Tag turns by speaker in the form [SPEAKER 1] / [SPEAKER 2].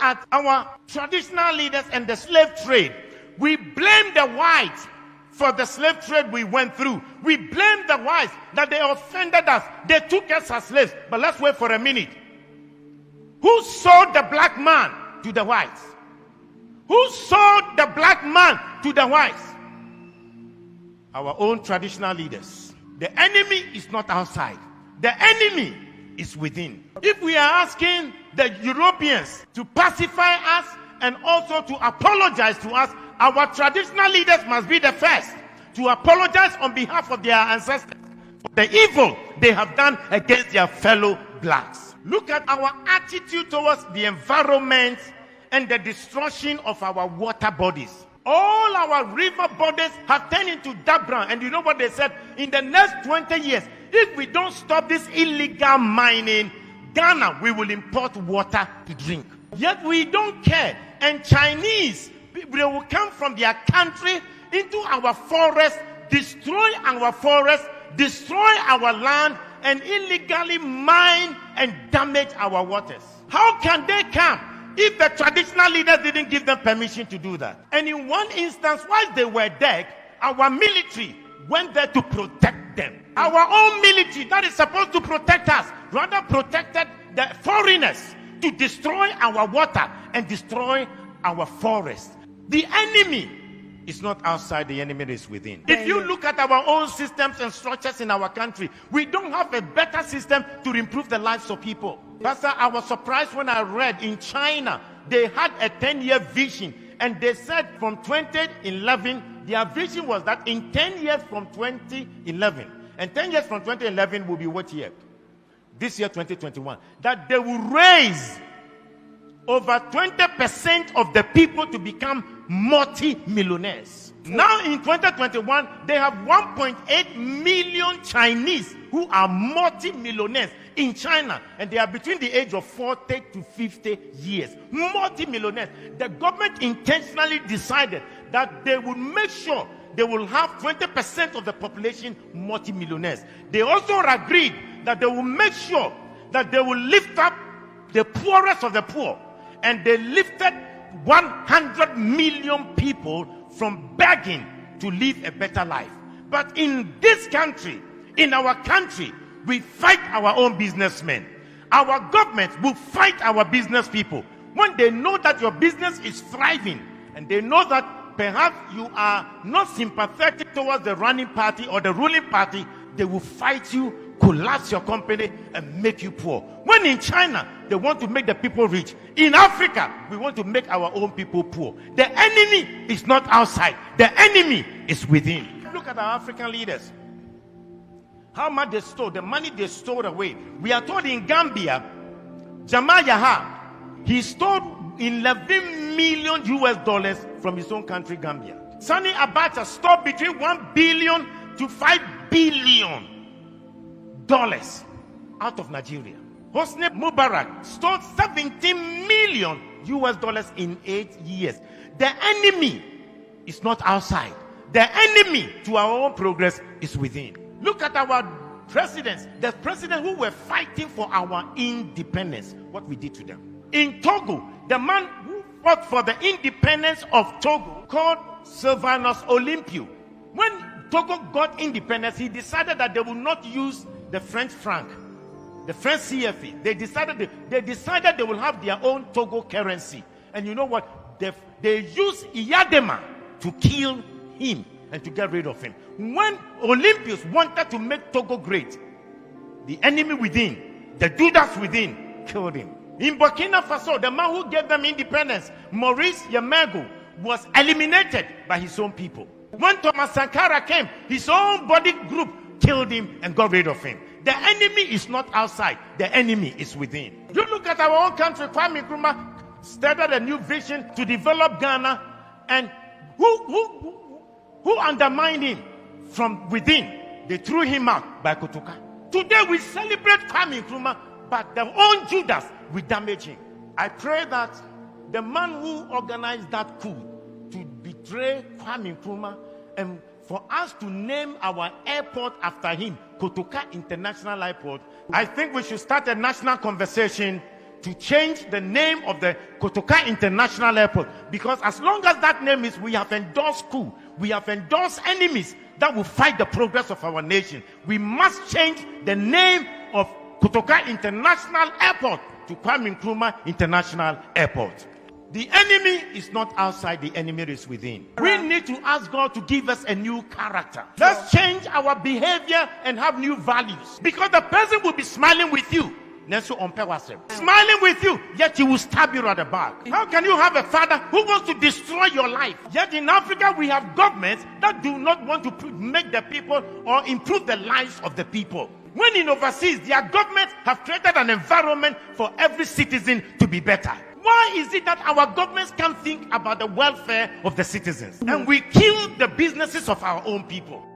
[SPEAKER 1] at our traditional leaders and the slave trade, we blame the whites for the slave trade we went through. We blame the whites that they offended us. They took us as slaves. But let's wait for a minute. Who sold the black man to the whites? Who sold the black man to the whites? Our own traditional leaders. The enemy is not outside. The enemy is within. If we are asking the Europeans to pacify us and also to apologize to us, our traditional leaders must be the first to apologize on behalf of their ancestors for the evil they have done against their fellow blacks. Look at our attitude towards the environment and the destruction of our water bodies. All our river bodies have turned into dark brown. And you know what they said? In the next 20 years, if we don't stop this illegal mining, Ghana, we will import water to drink. Yet we don't care. And Chinese, they will come from their country into our forest, destroy our forest, destroy our land, and illegally mine and damage our waters. How can they come if the traditional leaders didn't give them permission to do that? And in one instance, while they were dead, our military went there to protect them. Our own military that is supposed to protect us rather protected the foreigners to destroy our water and destroy our forest. The enemy is not outside, the enemy is within. If you look at our own systems and structures in our country, we don't have a better system to improve the lives of people. Pastor, I was surprised when I read in China, they had a 10-year vision, and they said from 2011, their vision was that in 10 years from 2011, and 10 years from 2011 will be what year? This year, 2021, that they will raise over 20% of the people to become multi-millionaires. Now in 2021, they have 1.8 million Chinese who are multi-millionaires in China, and they are between the age of 40 to 50 years. Multi-millionaires. The government intentionally decided that they would make sure they will have 20% of the population multi-millionaires. They also agreed that they will make sure that they will lift up the poorest of the poor. And they lifted 100 million people from begging to live a better life. But in this country, in our country, we fight our own businessmen. Our government will fight our business people. When they know that your business is thriving, and they know that perhaps you are not sympathetic towards the running party or the ruling party, they will fight you, collapse your company, and make you poor. When in China, they want to make the people rich. In Africa, we want to make our own people poor. The enemy is not outside. The enemy is within. Look at our African leaders. How much they stole, the money they stole away. We are told in Gambia, Jamal Yaha, he stole $11 million US from his own country, Gambia. Sani Abacha stole between $1 billion to $5 billion out of Nigeria. Hosni Mubarak stole $17 million US in 8 years. The enemy is not outside. The enemy to our own progress is within. Look at our presidents, the presidents who were fighting for our independence, what we did to them. In Togo, the man who fought for the independence of Togo, called Sylvanus Olympio. When Togo got independence, he decided that they would not use the French franc, the French CFA. They decided they will have their own Togo currency. And you know what? They used Iyadema to kill him and to get rid of him. When Olympius wanted to make Togo great, the enemy within, the Judas within, killed him. In Burkina Faso, the man who gave them independence, Maurice Yamego, was eliminated by his own people. When Thomas Sankara came, his own body group killed him and got rid of him. The enemy is not outside. The enemy is within. You look at our own country. Kwame Nkrumah started a new vision to develop Ghana, and who undermined him from within? They threw him out by Kotoka. Today we celebrate Kwame Nkrumah, but the own Judas will damage him. I pray that the man who organized that coup to betray Kwame Nkrumah, and for us to name our airport after him, Kotoka International Airport, I think we should start a national conversation to change the name of the Kotoka International Airport, because as long as that name is, we have endorsed coup, we have endorsed enemies that will fight the progress of our nation. We must change the name of Kotoka International Airport to Kwame Nkrumah International Airport. The enemy is not outside, the enemy is within. We need to ask God to give us a new character. Let's change our behavior and have new values. Because the person will be smiling with you, smiling with you, yet he will stab you at the back. How can you have a father who wants to destroy your life? Yet in Africa, we have governments that do not want to make the people or improve the lives of the people. When in overseas, their governments have created an environment for every citizen to be better. Why is it that our governments can't think about the welfare of the citizens? And we kill the businesses of our own people?